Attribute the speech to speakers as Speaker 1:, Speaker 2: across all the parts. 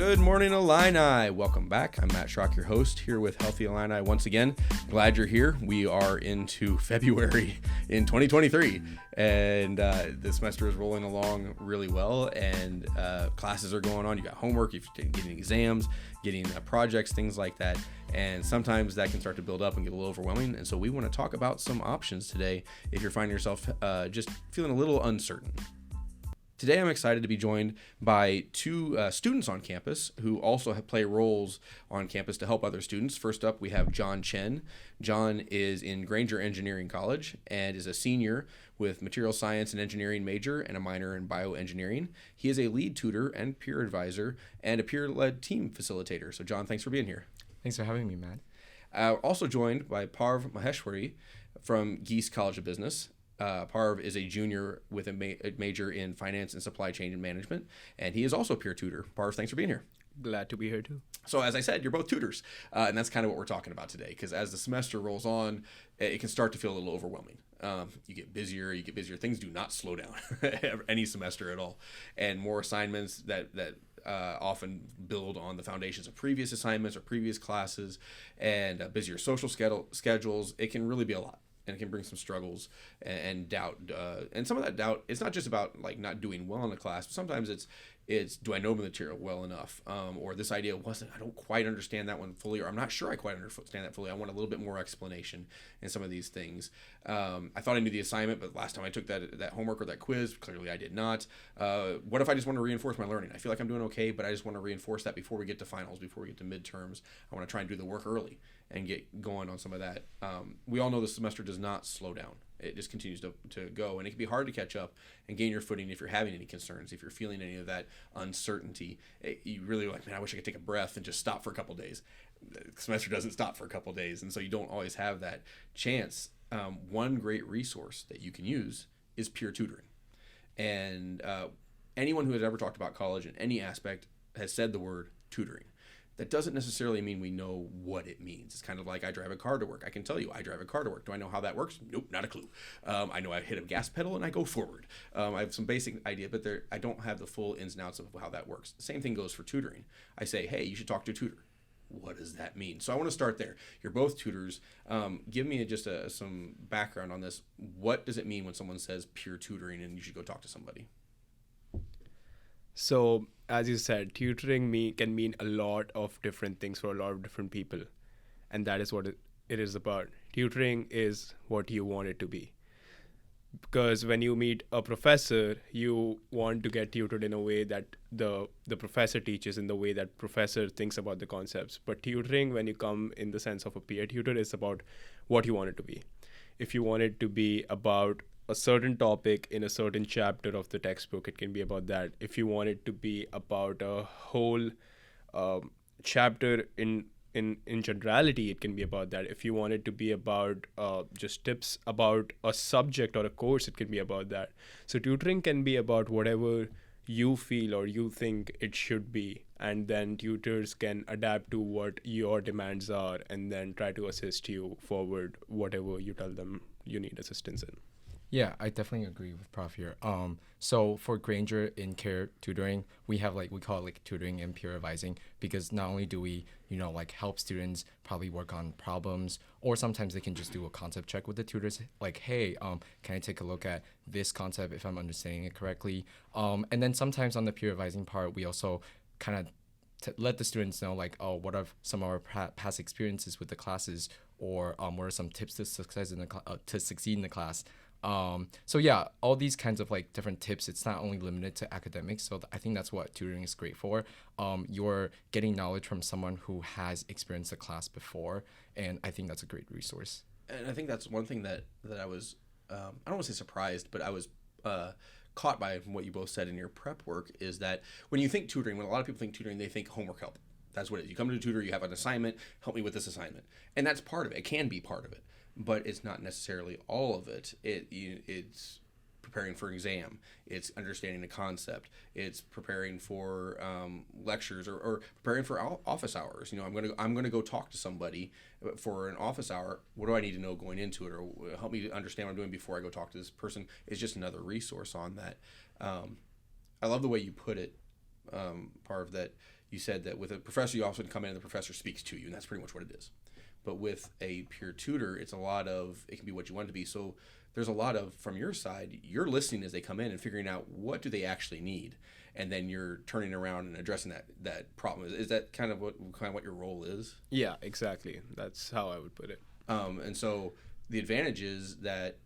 Speaker 1: Good morning, Illini. Welcome back. I'm Matt Schrock, your host, here with Healthy Illini once again. Glad you're here. We are into February in 2023, and the semester is rolling along really well, and classes are going on. You got homework, you're getting exams, getting projects, things like that, and sometimes that can start to build up and get a little overwhelming, and so we want to talk about some options today if you're finding yourself just feeling a little uncertain. Today, I'm excited to be joined by two students on campus who also play roles on campus to help other students. First up, we have John Chen. John is in Granger Engineering College and is a senior with material science and engineering major and a minor in bioengineering. He is a lead tutor and peer advisor and a peer-led team facilitator. So, John, thanks for being here.
Speaker 2: Thanks for having me, Matt.
Speaker 1: Also joined by Parv Maheshwari from Gies College of Business. Parv is a junior with a major in finance and supply chain and management, and he is also a peer tutor. Parv, thanks for being here.
Speaker 2: Glad to be here too.
Speaker 1: So as I said, you're both tutors, and that's kind of what we're talking about today, because as the semester rolls on, it can start to feel a little overwhelming. You get busier. Things do not slow down any semester at all, and more assignments that often build on the foundations of previous assignments or previous classes, and busier social schedules. It can really be a lot. And it can bring some struggles and doubt. And some of that doubt, it's not just about like not doing well in the class. But sometimes it's do I know the material well enough? Or this idea I don't quite understand that one fully, or I'm not sure I quite understand that fully. I want a little bit more explanation in some of these things. I thought I knew the assignment, but last time I took that homework or that quiz, clearly I did not. What if I just want to reinforce my learning? I feel like I'm doing okay, but I just want to reinforce that before we get to finals, before we get to midterms. I want to try and do the work early and get going on some of that. We all know the semester does not slow down. It just continues to go, and it can be hard to catch up and gain your footing if you're having any concerns, if you're feeling any of that uncertainty. You really like, man, I wish I could take a breath and just stop for a couple days. The semester doesn't stop for a couple days, and so you don't always have that chance. One great resource that you can use is peer tutoring. And anyone who has ever talked about college in any aspect has said the word tutoring. That doesn't necessarily mean we know what it means. It's kind of like I drive a car to work. I can tell you I drive a car to work. Do I know how that works? Nope, not a clue. I know I hit a gas pedal and I go forward. I have some basic idea, but I don't have the full ins and outs of how that works. The same thing goes for tutoring. I say, hey, you should talk to a tutor. What does that mean? So I want to start there. You're both tutors. Give me just some background on this. What does it mean when someone says peer tutoring and you should go talk to somebody?
Speaker 2: So, as you said, tutoring can mean a lot of different things for a lot of different people. And that is what it is about. Tutoring is what you want it to be. Because when you meet a professor, you want to get tutored in a way that the professor teaches, in the way that professor thinks about the concepts. But tutoring, when you come in the sense of a peer tutor, is about what you want it to be. If you want it to be about a certain topic in a certain chapter of the textbook, it can be about that. If you want it to be about a whole chapter in generality, it can be about that. If you want it to be about just tips about a subject or a course, it can be about that. So tutoring can be about whatever you feel or you think it should be, and then tutors can adapt to what your demands are and then try to assist you forward whatever you tell them you need assistance in.
Speaker 3: Yeah, I definitely agree with Prof here. So for Granger in C.A.R.E tutoring, we have we call it tutoring and peer advising, because not only do we, help students probably work on problems, or sometimes they can just do a concept check with the tutors, like, hey, can I take a look at this concept if I'm understanding it correctly? And then sometimes on the peer advising part, we also kind of let the students know, what are some of our past experiences with the classes, or what are some tips to succeed in the class. So yeah, all these kinds of different tips, it's not only limited to academics. So I think that's what tutoring is great for. You're getting knowledge from someone who has experienced the class before, and I think that's a great resource.
Speaker 1: And I think that's one thing that I was, I don't want to say surprised, but I was caught by what you both said in your prep work, is that when you think tutoring, when a lot of people think tutoring, they think homework help. That's what it is. You come to a tutor, you have an assignment, help me with this assignment. And that's part of it. It can be part of it, but it's not necessarily all of it. It's preparing for an exam. It's understanding the concept. It's preparing for lectures or preparing for office hours. I'm gonna go talk to somebody for an office hour. What do I need to know going into it, or help me understand what I'm doing before I go talk to this person? It's just another resource on that. I love the way you put it, Parv, that you said that with a professor, you often come in and the professor speaks to you, and that's pretty much what it is. But with a peer tutor, it's a lot of, it can be what you want it to be. So there's a lot of, from your side, you're listening as they come in and figuring out what do they actually need. And then you're turning around and addressing that problem. Is that kind of what your role is?
Speaker 2: Yeah, exactly. That's how I would put it.
Speaker 1: And so the advantage is that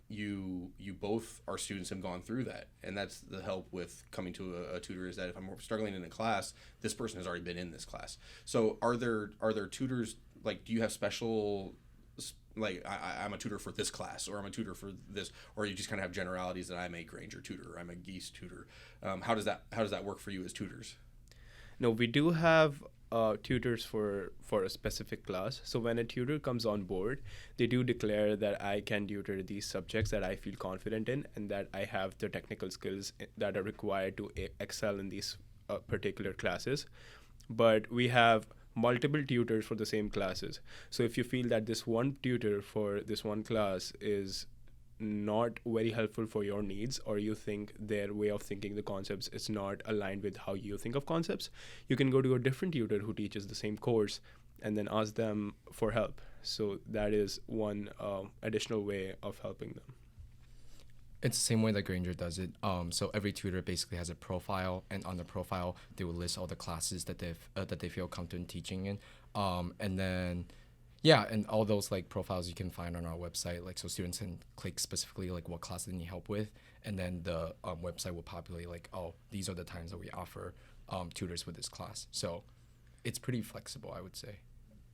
Speaker 1: you both are students and have gone through that, and that's the help with coming to a tutor, is that if I'm struggling in a class, this person has already been in this class. So are there tutors, like, do you have special, like, I'm a tutor for this class, or I'm a tutor for this, or you just kind of have generalities that I'm a Granger tutor, or I'm a Gies tutor? How does that work for you as tutors?
Speaker 2: No, we do have tutors for a specific class. So when a tutor comes on board, they do declare that I can tutor these subjects that I feel confident in, and that I have the technical skills that are required to excel in these particular classes. But we have multiple tutors for the same classes. So if you feel that this one tutor for this one class is not very helpful for your needs, or you think their way of thinking the concepts is not aligned with how you think of concepts, you can go to a different tutor who teaches the same course and then ask them for help. So that is one additional way of helping them.
Speaker 3: It's the same way that Granger does it. So every tutor basically has a profile, and on the profile they will list all the classes that they feel comfortable teaching in, and then and all those like profiles you can find on our website. Like, so students can click specifically like what class they need help with, and then the website will populate like, oh, these are the times that we offer tutors with this class. So it's pretty flexible, I would say.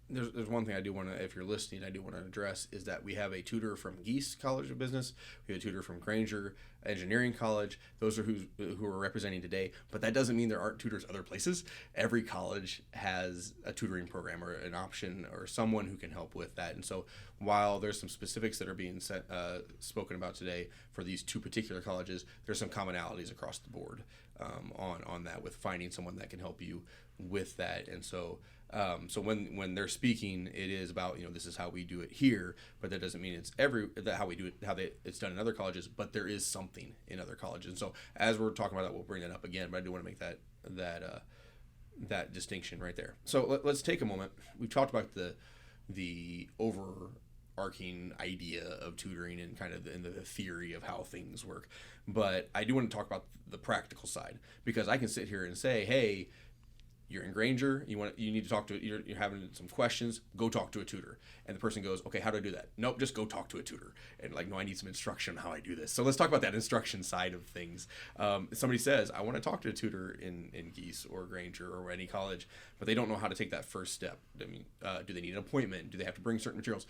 Speaker 1: There's one thing I do want to, if you're listening, I do want to address, is that we have a tutor from Gies College of Business, we have a tutor from Granger Engineering College. Those are who are representing today, but that doesn't mean there aren't tutors other places. Every college has a tutoring program or an option or someone who can help with that. And so while there's some specifics that are being spoken about today for these two particular colleges, there's some commonalities across the board on that, with finding someone that can help you with that. And so so when they're speaking, it is about, this is how we do it here, but that doesn't mean it's how we do it, it's done in other colleges, but there is something in other colleges. And so as we're talking about that, we'll bring that up again, but I do want to make that distinction right there. So let's take a moment. We've talked about the overarching idea of tutoring and kind of the theory of how things work, but I do want to talk about the practical side, because I can sit here and say, hey, you're in Granger, you need to talk to, you're having some questions, go talk to a tutor. And the person goes, okay, how do I do that? Nope, just go talk to a tutor. And like, no, I need some instruction on how I do this. So let's talk about that instruction side of things. Somebody says, I want to talk to a tutor in Gies or Granger or any college, but they don't know how to take that first step. I mean, do they need an appointment? Do they have to bring certain materials?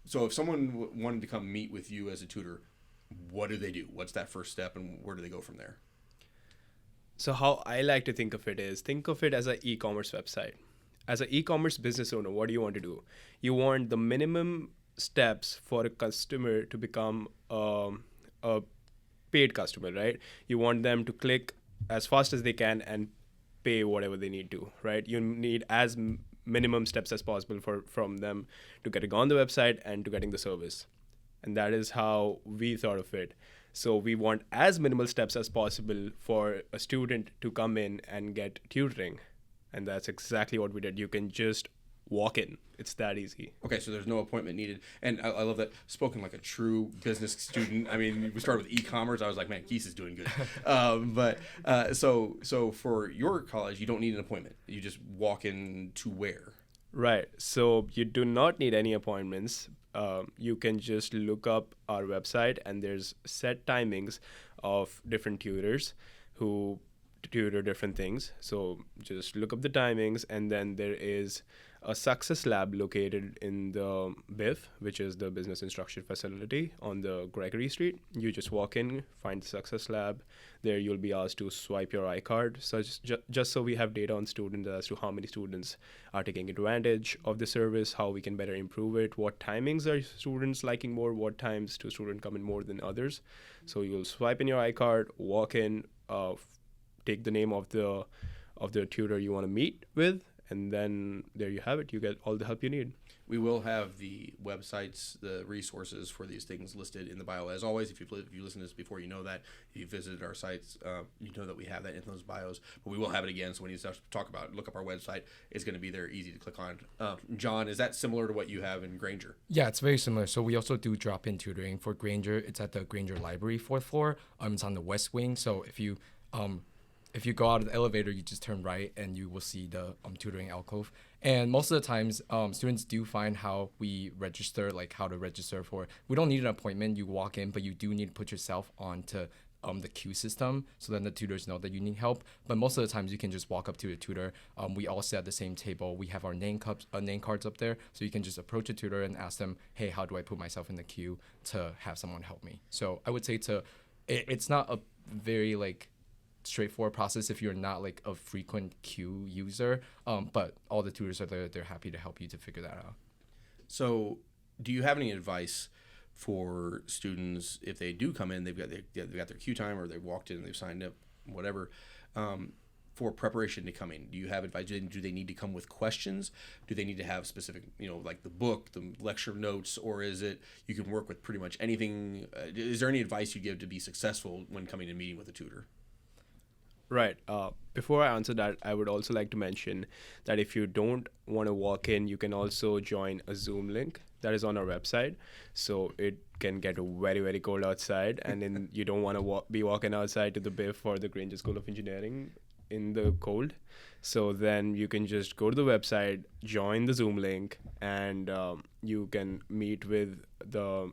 Speaker 1: So if someone wanted to come meet with you as a tutor, what do they do? What's that first step, and where do they go from there?
Speaker 2: So how I like to think of it is, think of it as an e-commerce website. As an e-commerce business owner, what do you want to do? You want the minimum steps for a customer to become a paid customer, right? You want them to click as fast as they can and pay whatever they need to, right? You need as minimum steps as possible from them to getting on the website and to getting the service. And that is how we thought of it. So we want as minimal steps as possible for a student to come in and get tutoring. And that's exactly what we did. You can just walk in. It's that easy. Okay,
Speaker 1: so there's no appointment needed. And I love that. Spoken like a true business student. I mean, we started with e-commerce. I was like, man, Gies is doing good. So for your college, you don't need an appointment. You just walk in to where?
Speaker 2: Right. So you do not need any appointments. You can just look up our website, and there's set timings of different tutors who tutor different things. So just look up the timings, and then there is a success lab located in the BIF, which is the business instruction facility on the Gregory Street. You just walk in, find the success lab. There you'll be asked to swipe your iCard. So just so we have data on students as to how many students are taking advantage of the service, how we can better improve it, what timings are students liking more, what times do students come in more than others. So you'll swipe in your iCard, walk in, take the name of the tutor you want to meet with, And then there you have it. You get all the help you need.
Speaker 1: We will have the websites, the resources for these things listed in the bio. As always, if you listen to this before, you know that. If you visited our sites, you know that we have that in those bios. But we will have it again, so when you start to talk about it, look up our website. It's going to be there, easy to click on. John, is that similar to what you have in Granger?
Speaker 3: Yeah, it's very similar. So we also do drop-in tutoring for Granger. It's at the Granger Library, 4th floor. It's on the west wing. So if you go out of the elevator, you just turn right and you will see the tutoring alcove. And most of the times, students do find how we register, like how to register for. We don't need an appointment. You walk in, but you do need to put yourself onto the queue system, so then the tutors know that you need help. But most of the times, you can just walk up to the tutor. We all sit at the same table. We have our name cards up there, so you can just approach a tutor and ask them, "Hey, how do I put myself in the queue to have someone help me?" So I would say it's not a very straightforward process if you're not like a frequent queue user, but all the tutors are there. They're happy to help you to figure that out.
Speaker 1: So do you have any advice for students if they do come in, they've got their queue time, or they've walked in and they've signed up, whatever, for preparation to come in? Do you have advice? Do they need to come with questions? Do they need to have specific, like the book, the lecture notes, or is it you can work with pretty much anything? Is there any advice you give to be successful when coming and meeting with a tutor?
Speaker 2: Right. Before I answer that, I would also like to mention that if you don't want to walk in, you can also join a Zoom link that is on our website. So it can get very, very cold outside, and then you don't want to be walking outside to the BIF for the Granger School of Engineering in the cold. So then you can just go to the website, join the Zoom link, and you can meet with the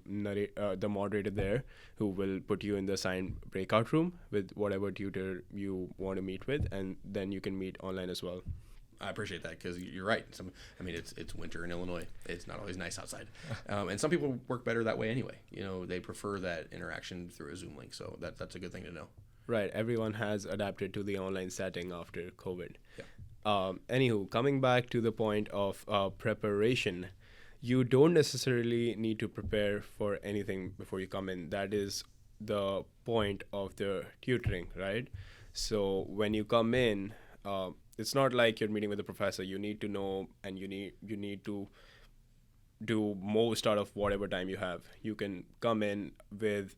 Speaker 2: moderator there, who will put you in the assigned breakout room with whatever tutor you want to meet with, and then you can meet online as well.
Speaker 1: I appreciate that, because you're right. It's winter in Illinois. It's not always nice outside. And some people work better that way anyway. They prefer that interaction through a Zoom link. So that's a good thing to know.
Speaker 2: Right. Everyone has adapted to the online setting after COVID.
Speaker 1: Yeah.
Speaker 2: Anywho, coming back to the point of preparation, you don't necessarily need to prepare for anything before you come in. That is the point of the tutoring, right? So when you come in, it's not like you're meeting with a professor. You need to know, and you need to do most out of whatever time you have. You can come in with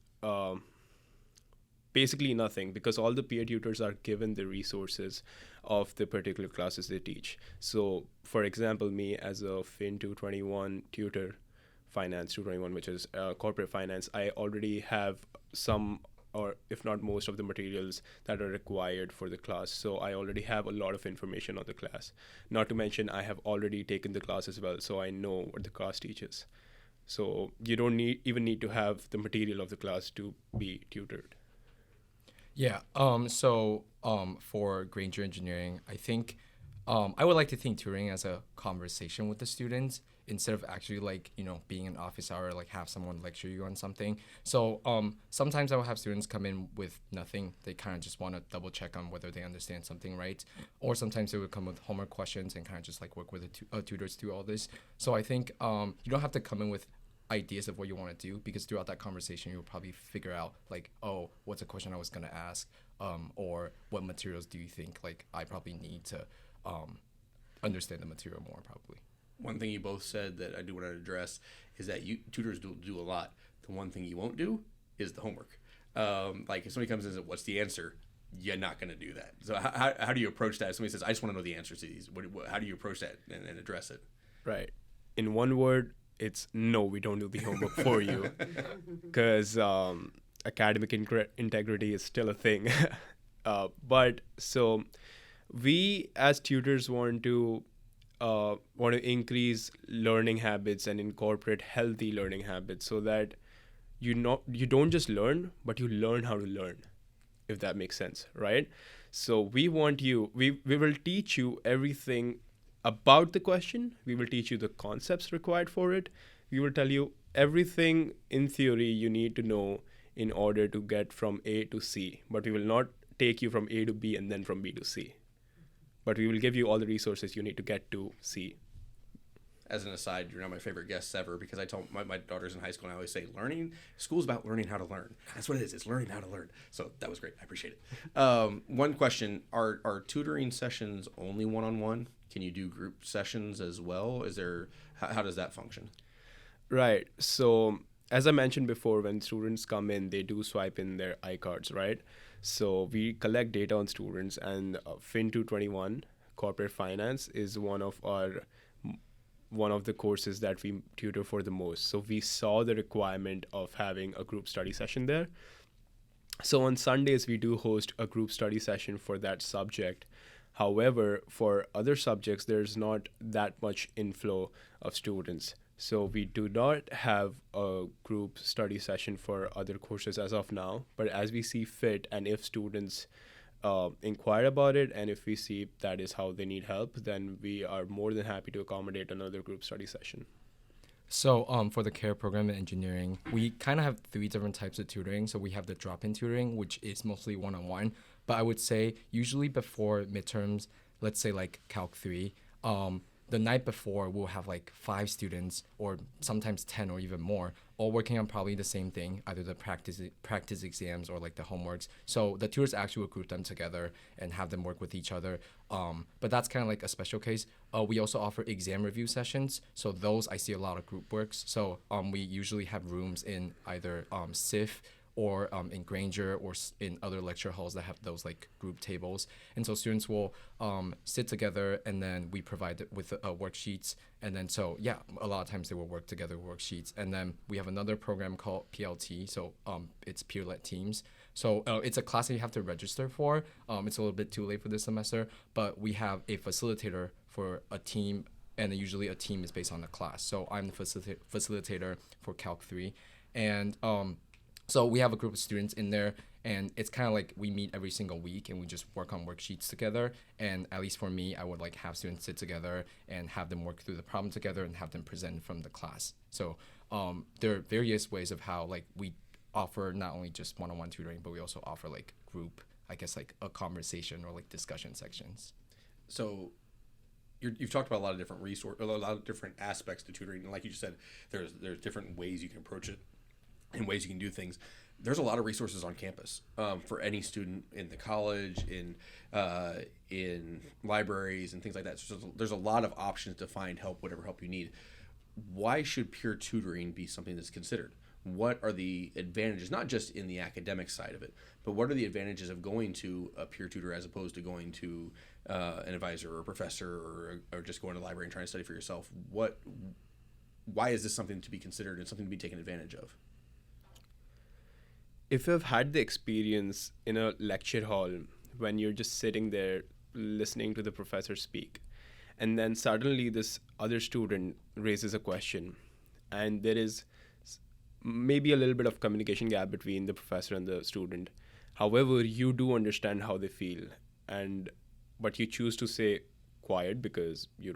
Speaker 2: basically nothing, because all the peer tutors are given the resources of the particular classes they teach. So, for example, me as a Fin 221 tutor, Finance 221, which is corporate finance, I already have some, or if not most of the materials that are required for the class. So I already have a lot of information on the class. Not to mention, I have already taken the class as well, so I know what the class teaches. So you don't even need to have the material of the class to be tutored.
Speaker 3: Yeah. For Granger Engineering, I think I would like to think tutoring as a conversation with the students instead of actually being an office hour, have someone lecture you on something. So sometimes I will have students come in with nothing. They kind of just want to double check on whether they understand something right. Or sometimes they would come with homework questions and kind of just work with the tutors through all this. So I think you don't have to come in with ideas of what you want to do, because throughout that conversation you'll probably figure out what's a question I was going to ask, or what materials do you think I probably need to understand the material more probably.
Speaker 1: One thing you both said that I do want to address is that tutors do a lot. The one thing you won't do is the homework. If somebody comes in and says, "What's the answer?" You're not going to do that. So how do you approach that? If somebody says, "I just want to know the answers to these," how do you approach that and address it?
Speaker 2: Right. In one word, it's no, we don't do the homework for you, because academic integrity is still a thing. But so we as tutors want to increase learning habits and incorporate healthy learning habits, so that you don't just learn, but you learn how to learn, if that makes sense, right? So we will teach you everything about the question. We will teach you the concepts required for it. We will tell you everything in theory you need to know in order to get from A to C, but we will not take you from A to B and then from B to C. But we will give you all the resources you need to get to C.
Speaker 1: As an aside, you're not my favorite guests ever, because I tell my daughters in high school, and I always say, school's about learning how to learn. That's what it is. It's learning how to learn. So that was great. I appreciate it. One question, are tutoring sessions only one-on-one? can you do group sessions as well? Is there how does that function?
Speaker 2: Right. So as I mentioned before, when students come in, they do swipe in their iCards, right? So we collect data on students, and Fin 221 corporate finance is one of the courses that we tutor for the most. So we saw the requirement of having a group study session there. So on Sundays, we do host a group study session for that subject. However, for other subjects, there's not that much inflow of students. So we do not have a group study session for other courses as of now. But as we see fit, and if students inquire about it, and if we see that is how they need help, then we are more than happy to accommodate another group study session.
Speaker 3: So for the C.A.R.E program in engineering, we kind of have 3 different types of tutoring. So we have the drop-in tutoring, which is mostly one-on-one. But I would say usually before midterms, let's say like Calc 3, the night before we'll have like 5 students or sometimes 10 or even more, all working on probably the same thing, either the practice exams or like the homeworks. So the tutors actually will group them together and have them work with each other. But that's kind of like a special case. We also offer exam review sessions. So those I see a lot of group works. So we usually have rooms in either CIF or in Granger or in other lecture halls that have those like group tables. And so students will sit together, and then we provide it with worksheets. And then so, yeah, a lot of times they will work together with worksheets. And then we have another program called PLT. So it's peer-led teams. So it's a class that you have to register for. It's a little bit too late for this semester, but we have a facilitator for a team, and usually a team is based on the class. So I'm the facilitator for Calc 3. And so we have a group of students in there, and it's kind of like we meet every single week and we just work on worksheets together. And at least for me, I would like have students sit together and have them work through the problem together and have them present from the class. So there are various ways of how like we offer not only just one-on-one tutoring, but we also offer like group, I guess like a conversation or like discussion sections.
Speaker 1: So you've talked about a lot of different a lot of different aspects to tutoring, and like you just said, there's different ways you can approach it and ways you can do things. There's a lot of resources on campus for any student in the college, in libraries and things like that. So there's a lot of options to find help, whatever help you need. Why should peer tutoring be something that's considered? What are the advantages, not just in the academic side of it, but what are the advantages of going to a peer tutor as opposed to going to an advisor or a professor or just going to the library and trying to study for yourself? Why is this something to be considered and something to be taken advantage of?
Speaker 2: If you've had the experience in a lecture hall when you're just sitting there listening to the professor speak, and then suddenly this other student raises a question, and there is maybe a little bit of communication gap between the professor and the student. However, you do understand how they feel, but you choose to say quiet because you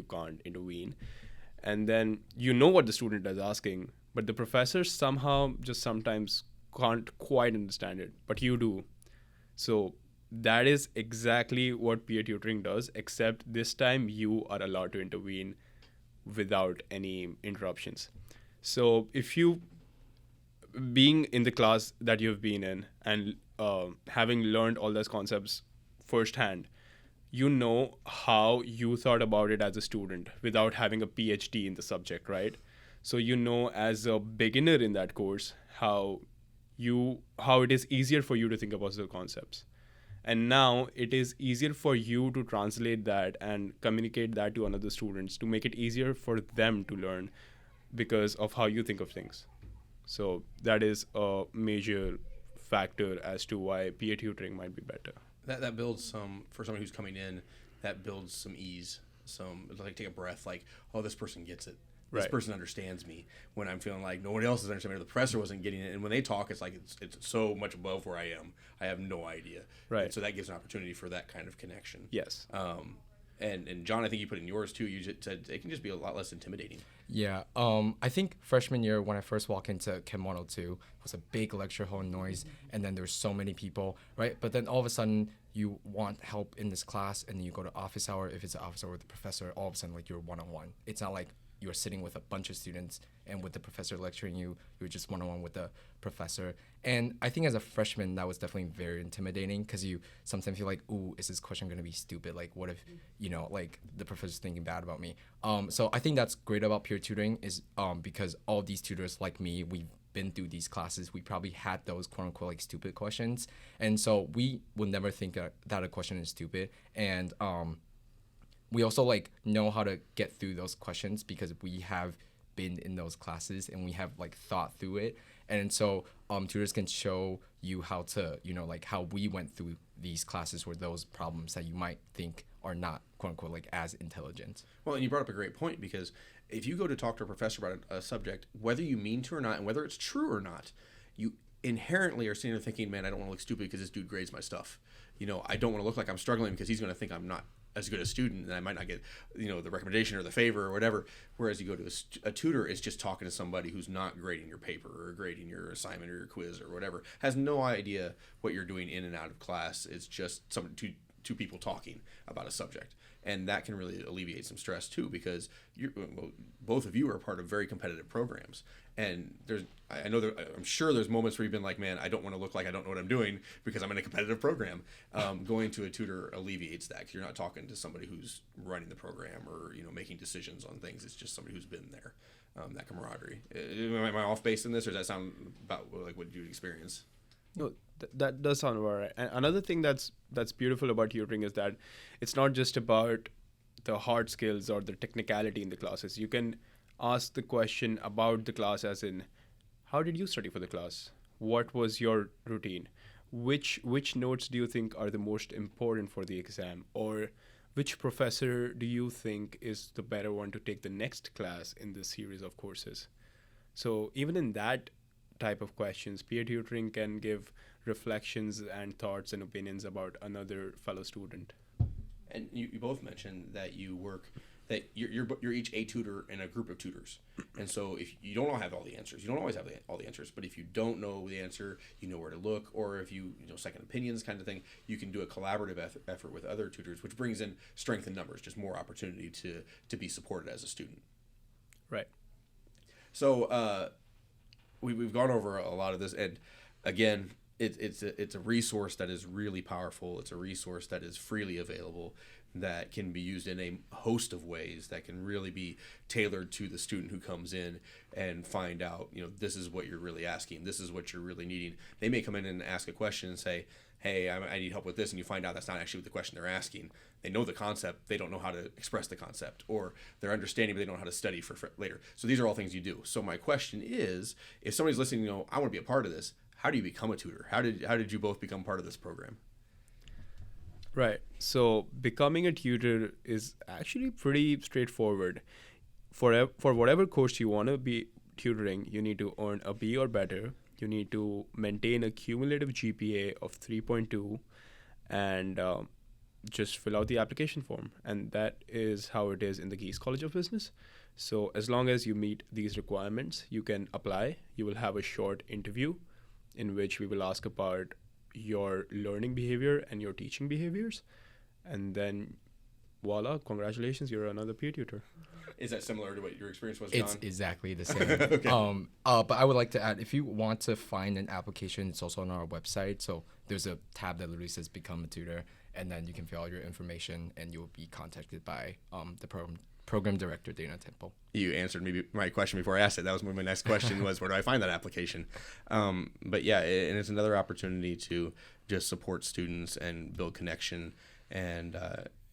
Speaker 2: can't intervene. And then you know what the student is asking, but the professor somehow just sometimes can't quite understand it, but you do. So that is exactly what peer tutoring does, except this time you are allowed to intervene without any interruptions. So if you, being in the class that you've been in and having learned all those concepts firsthand, you know how you thought about it as a student without having a PhD in the subject, right? So you know as a beginner in that course how it is easier for you to think about the concepts. And now it is easier for you to translate that and communicate that to another students to make it easier for them to learn because of how you think of things. So that is a major factor as to why peer tutoring might be better.
Speaker 1: That builds some, for someone who's coming in, that builds some ease, some like take a breath, like, oh, this person gets it. This
Speaker 2: Right.
Speaker 1: person understands me when I'm feeling like nobody else is understanding me. The professor wasn't getting it, and when they talk, it's like it's so much above where I am. I have no idea.
Speaker 2: Right.
Speaker 1: And so that gives an opportunity for that kind of connection.
Speaker 2: Yes.
Speaker 1: And John, I think you put in yours too. You just said it can just be a lot less intimidating.
Speaker 3: Yeah, I think freshman year when I first walked into Chem 102, it was a big lecture hall noise, and then there's so many people, right? But then all of a sudden you want help in this class, and then you go to office hour. If it's an office hour with the professor, all of a sudden like you're one-on-one. It's not like you're sitting with a bunch of students, and with the professor lecturing you, you're just one-on-one with the professor. And I think as a freshman, that was definitely very intimidating, because you sometimes feel like, ooh, is this question going to be stupid? Like, what if, like the professor's thinking bad about me? So I think that's great about peer tutoring is because all these tutors like me, we've been through these classes, we probably had those quote unquote like stupid questions. And so we will never think that a question is stupid. And we also like know how to get through those questions because we have been in those classes and we have like thought through it. And so tutors can show you how to, like how we went through these classes or those problems that you might think are not quote unquote like as intelligent.
Speaker 1: Well, and you brought up a great point, because if you go to talk to a professor about a subject, whether you mean to or not, and whether it's true or not, you inherently are sitting there thinking, man, I don't want to look stupid because this dude grades my stuff. I don't want to look like I'm struggling because he's going to think I'm not as good a student and I might not get, the recommendation or the favor or whatever. Whereas you go to a tutor, is just talking to somebody who's not grading your paper or grading your assignment or your quiz or whatever, has no idea what you're doing in and out of class. It's just two people talking about a subject. And that can really alleviate some stress too, because both of you are part of very competitive programs. And I'm sure there's moments where you've been like, man, I don't want to look like I don't know what I'm doing because I'm in a competitive program. Going to a tutor alleviates that, because you're not talking to somebody who's running the program or making decisions on things. It's just somebody who's been there. That camaraderie. Am I off base in this, or does that sound about like what you'd experience?
Speaker 2: No, that does sound about right. And another thing that's beautiful about tutoring is that it's not just about the hard skills or the technicality in the classes. You can ask the question about the class, as in, how did you study for the class? What was your routine? Which notes do you think are the most important for the exam? Or which professor do you think is the better one to take the next class in this series of courses? So even in that type of questions, peer tutoring can give reflections and thoughts and opinions about another fellow student.
Speaker 1: And you both mentioned that you're each a tutor in a group of tutors. And so if you don't all have all the answers, you don't always have all the answers, but if you don't know the answer, you know where to look, or if you second opinions kind of thing, you can do a collaborative effort with other tutors, which brings in strength in numbers, just more opportunity to be supported as a student.
Speaker 2: Right.
Speaker 1: So we've gone over a lot of this, and again, it's a resource that is really powerful. It's a resource that is freely available, that can be used in a host of ways, that can really be tailored to the student who comes in and find out, this is what you're really asking, this is what you're really needing. They may come in and ask a question and say, hey, I need help with this, and you find out that's not actually the question they're asking. They know the concept, they don't know how to express the concept, or they're understanding, but they don't know how to study for later. So these are all things you do. So my question is, if somebody's listening, I want to be a part of this, how do you become a tutor? How did you both become part of this program?
Speaker 2: Right. So becoming a tutor is actually pretty straightforward. For whatever course you want to be tutoring, you need to earn a B or better. You need to maintain a cumulative GPA of 3.2, and just fill out the application form. And that is how it is in the Gies College of Business. So as long as you meet these requirements, you can apply. You will have a short interview in which we will ask about your learning behavior and your teaching behaviors. And then voila, congratulations, you're another peer tutor.
Speaker 1: Is that similar to what your experience was, John?
Speaker 3: It's exactly the same.
Speaker 1: Okay.
Speaker 3: But I would like to add, if you want to find an application, it's also on our website. So there's a tab that literally says Become a Tutor, and then you can fill out your information, and you'll be contacted by the program director, Dana Temple. You
Speaker 1: answered my question before I asked it. That was my next question was, where do I find that application? But yeah, and it's another opportunity to just support students and build connection, and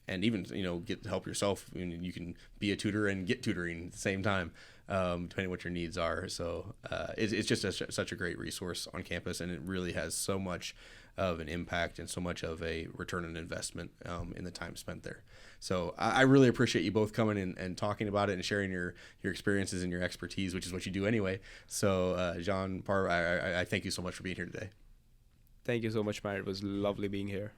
Speaker 1: even get help yourself. You can be a tutor and get tutoring at the same time, depending on what your needs are. So it's just such a great resource on campus, and it really has so much of an impact and so much of a return on investment in the time spent there. So I really appreciate you both coming in and talking about it and sharing your experiences and your expertise, which is what you do anyway. So John, Parv, I thank you so much for being here today.
Speaker 2: Thank you so much, Matt. It was lovely being here.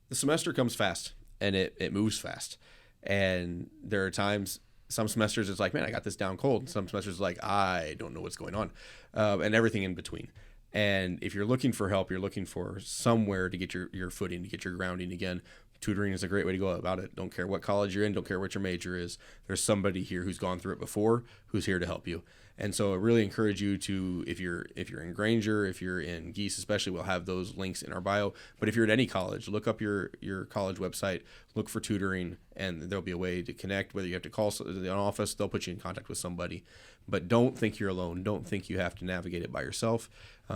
Speaker 1: The semester comes fast, and it moves fast. And there are times, some semesters it's like, man, I got this down cold. Some semesters it's like, I don't know what's going on, and everything in between. And if you're looking for help, you're looking for somewhere to get your footing, to get your grounding again, tutoring is a great way to go about it. Don't care what college you're in, don't care what your major is. There's somebody here who's gone through it before who's here to help you. And so I really encourage you to, if you're in Granger, if you're in Gies especially, we'll have those links in our bio. But if you're at any college, look up your college website, look for tutoring, and there'll be a way to connect. Whether you have to call the office, they'll put you in contact with somebody. But don't think you're alone. Don't think you have to navigate it by yourself.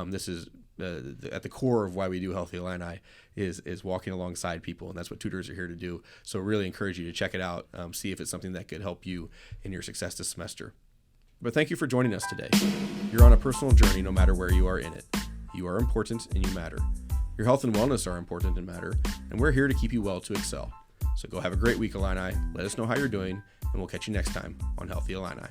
Speaker 1: This is at the core of why we do Healthy Illini is walking alongside people, and that's what tutors are here to do. So really encourage you to check it out, see if it's something that could help you in your success this semester. But thank you for joining us today. You're on a personal journey no matter where you are in it. You are important and you matter. Your health and wellness are important and matter, and we're here to keep you well to excel. So go have a great week, Illini. Let us know how you're doing, and we'll catch you next time on Healthy Illini.